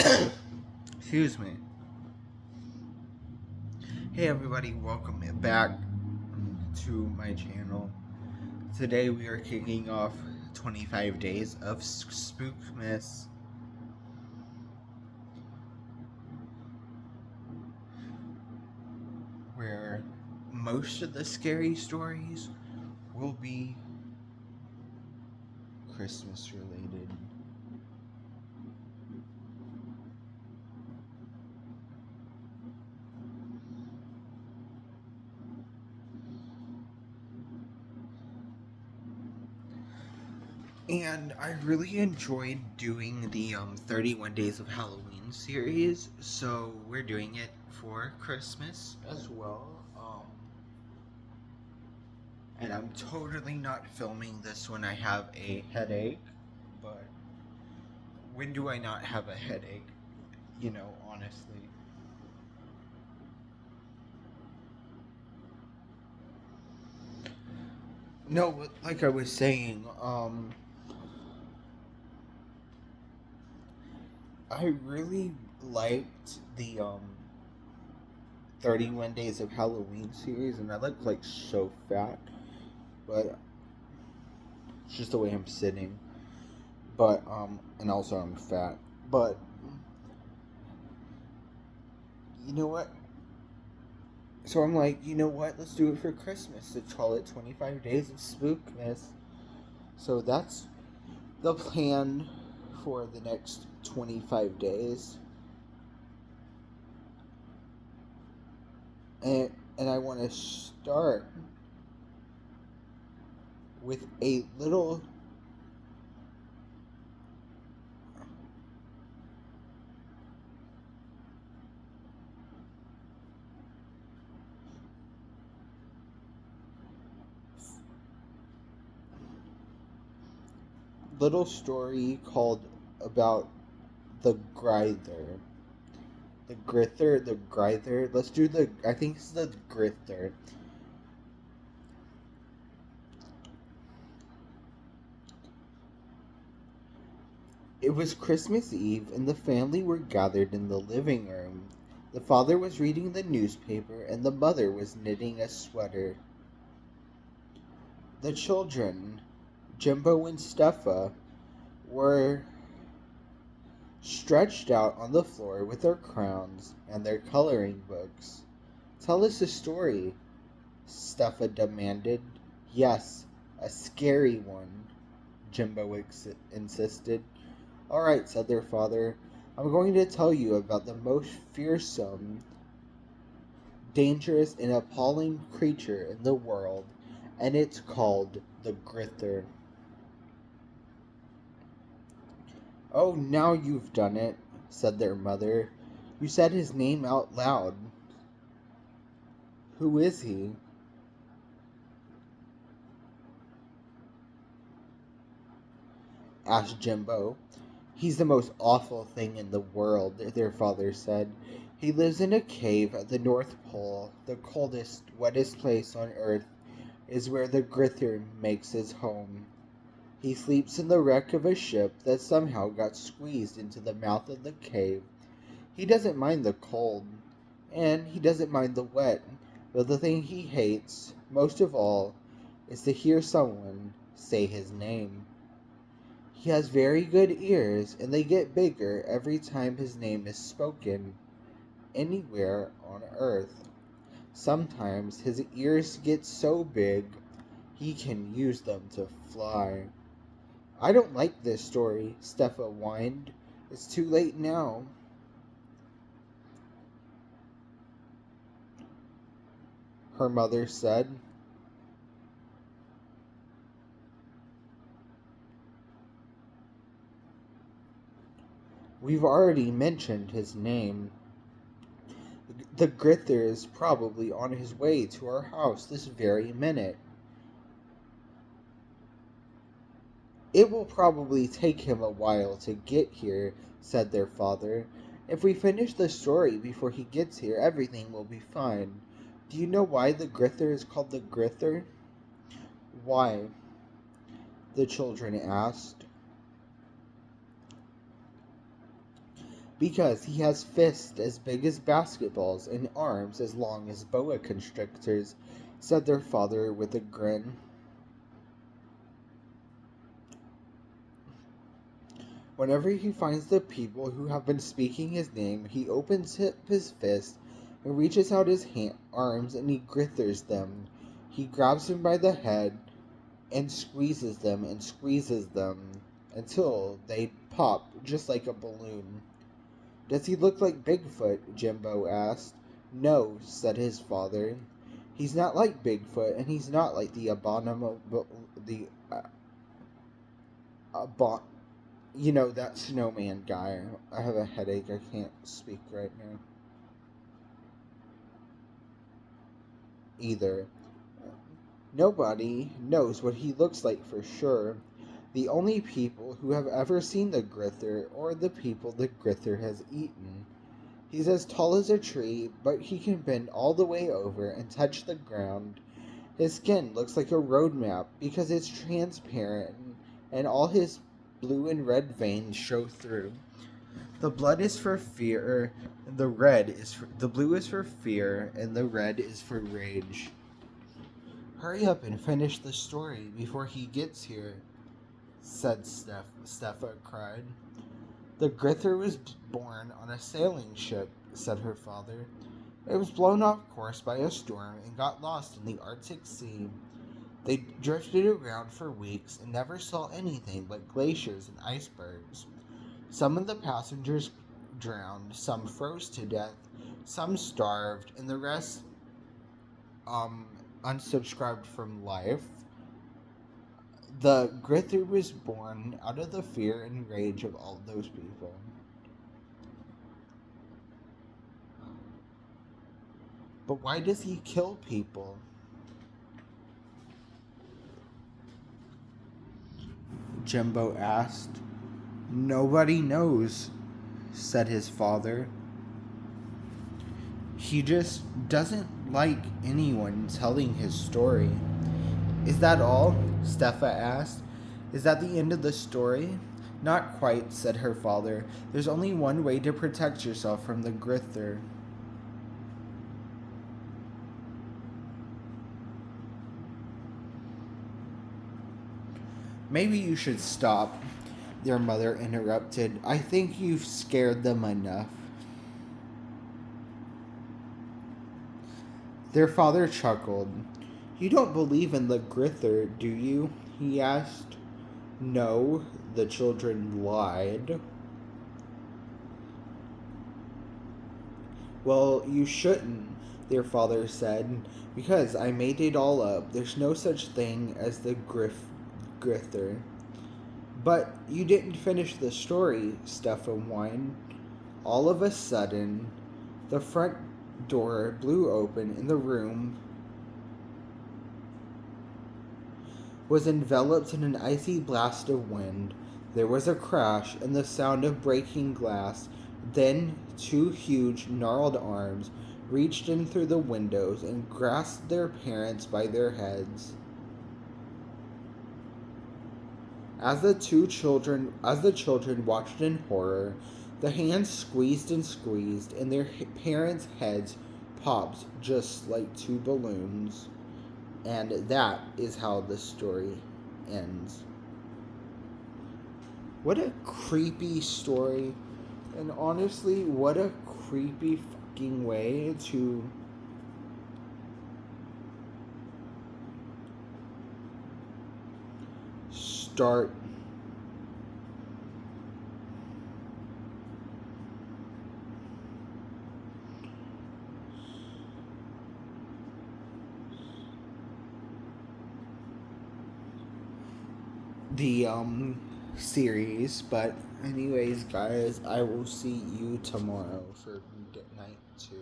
Excuse me. Hey everybody, welcome back to my channel. Today we are kicking off 25 days of Spookmas, where most of the scary stories will be Christmas related. And I really enjoyed doing the 31 Days of Halloween series, so we're doing it for Christmas as well. And I'm totally not filming this when I have a headache, but when do I not have a headache? Honestly. No, but like I was saying, I really liked the 31 Days of Halloween series, and I look like so fat, but it's just the way I'm sitting. But and also I'm fat. But you know what? So I'm like, you know what? Let's do it for Christmas. Let's call it 25 Days of Spookmas. So that's the plan for the next 25 days. And I want to start with a little story called about the Grither. The Grither. Let's do I think it's the Grither. It was Christmas Eve, and the family were gathered in the living room. The father was reading the newspaper, and the mother was knitting a sweater. The children, Jimbo and Steffa, were stretched out on the floor with their crowns and their coloring books. "Tell us a story," Steffa demanded. "Yes, a scary one," Jimbo insisted. "All right," said their father. "I'm going to tell you about the most fearsome, dangerous, and appalling creature in the world, and it's called the Grither." "Oh, now you've done it," said their mother. "You said his name out loud." "Who is he?" asked Jimbo. "He's the most awful thing in the world," their father said. "He lives in a cave at the North Pole. The coldest, wettest place on earth is where the Grither makes his home. He sleeps in the wreck of a ship that somehow got squeezed into the mouth of the cave. He doesn't mind the cold, and he doesn't mind the wet, but the thing he hates most of all is to hear someone say his name. He has very good ears, and they get bigger every time his name is spoken, anywhere on earth. Sometimes his ears get so big he can use them to fly." "I don't like this story," Steffa whined. "It's too late now." Her mother said. "We've already mentioned his name. The Grither is probably on his way to our house this very minute." "It will probably take him a while to get here," said their father. "If we finish the story before he gets here, everything will be fine. Do you know why the Grither is called the Grither?" "Why?" the children asked. Because he has fists as big as basketballs and arms as long as boa constrictors, said their father with a grin. Whenever he finds the people who have been speaking his name, he opens up his fist and reaches out his arms and he grithers them. He grabs them by the head and squeezes them until they pop just like a balloon. Does he look like Bigfoot? Jimbo asked. No, said his father. He's not like Bigfoot, and he's not like the abominable, the abo- that snowman guy. I have a headache. I can't speak right now. Either. Nobody knows what he looks like for sure. The only people who have ever seen the Grither or the people the Grither has eaten. He's as tall as a tree, but he can bend all the way over and touch the ground. His skin looks like a road map because it's transparent and all his blue and red veins show through. The blood is for fear, and the blue is for fear, and the red is for rage. Hurry up and finish the story before he gets here, said Steffa cried. The Grither was born on a sailing ship, said her father. It was blown off course by a storm and got lost in the Arctic Sea. They drifted around for weeks and never saw anything but glaciers and icebergs. Some of the passengers drowned, some froze to death, some starved, and the rest um unsubscribed from life. The Grither was born out of the fear and rage of all those people. But why does he kill people? Jimbo asked. Nobody knows, said his father. He just doesn't like anyone telling his story. Is that all? Steffa asked. Is that the end of the story? Not quite, said her father. There's only one way to protect yourself from the Grither. Maybe you should stop, their mother interrupted. I think you've scared them enough. Their father chuckled. You don't believe in the Grither, do you? He asked. No, the children lied. Well, you shouldn't, their father said, because I made it all up. There's no such thing as the Grither. But you didn't finish the story, Stefan whined. All of a sudden, the front door blew open and the room was enveloped in an icy blast of wind. There was a crash and the sound of breaking glass. Then two huge, gnarled arms reached in through the windows and grasped their parents by their heads. As the children watched in horror, the hands squeezed and their parents' heads popped just like two balloons. And that is how the story ends. What a creepy story. And honestly, what a creepy fucking way to start the series. But anyways, guys, I will see you tomorrow for good night too.